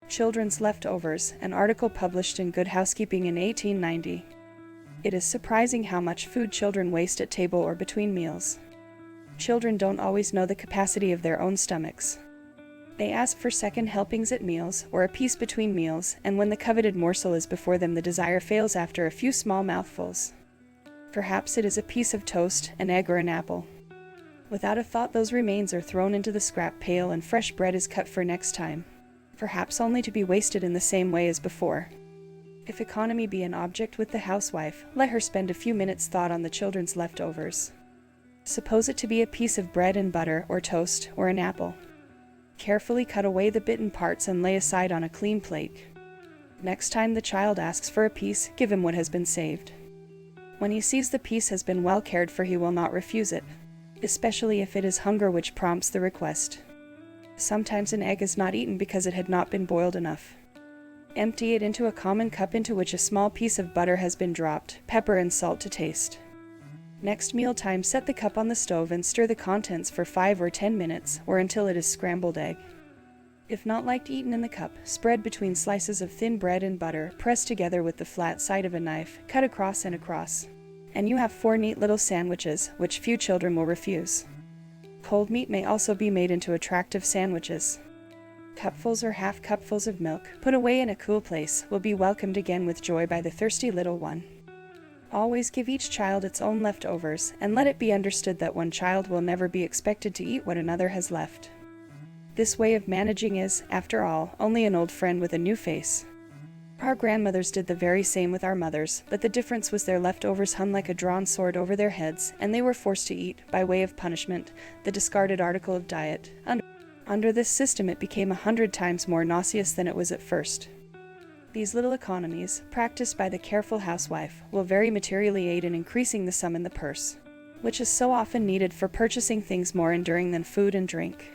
Children's Leftovers, an article published in Good Housekeeping in 1890. It is surprising how much food children waste at table or between meals. Children don't always know the capacity of their own stomachs. They ask for second helpings at meals, or a piece between meals, and when the coveted morsel is before them, the desire fails after a few small mouthfuls. Perhaps it is a piece of toast, an egg, or an apple. Without a thought, those remains are thrown into the scrap pail and fresh bread is cut for next time, perhaps only to be wasted in the same way as before. If economy be an object with the housewife, let her spend a few minutes' thought on the children's leftovers. Suppose it to be a piece of bread and butter, or toast, or an apple. Carefully cut away the bitten parts and lay aside on a clean plate. Next time the child asks for a piece, give him what has been saved. When he sees the piece has been well cared for, he will not refuse it, especially if it is hunger which prompts the request. Sometimes an egg is not eaten because it had not been boiled enough. Empty it into a common cup into which a small piece of butter has been dropped, pepper and salt to taste. Next mealtime, set the cup on the stove and stir the contents for 5 or 10 minutes, or until it is scrambled egg. If not liked eaten in the cup, spread between slices of thin bread and butter, press together with the flat side of a knife, cut across and across. And you have 4 neat little sandwiches, which few children will refuse. Cold meat may also be made into attractive sandwiches. Cupfuls or half cupfuls of milk, put away in a cool place, will be welcomed again with joy by the thirsty little one. Always give each child its own leftovers, and let it be understood that one child will never be expected to eat what another has left. This way of managing is, after all, only an old friend with a new face. Our grandmothers did the very same with our mothers, but the difference was their leftovers hung like a drawn sword over their heads, and they were forced to eat, by way of punishment, the discarded article of diet. Under this system it became 100 times more nauseous than it was at first. These little economies, practiced by the careful housewife, will very materially aid in increasing the sum in the purse, which is so often needed for purchasing things more enduring than food and drink.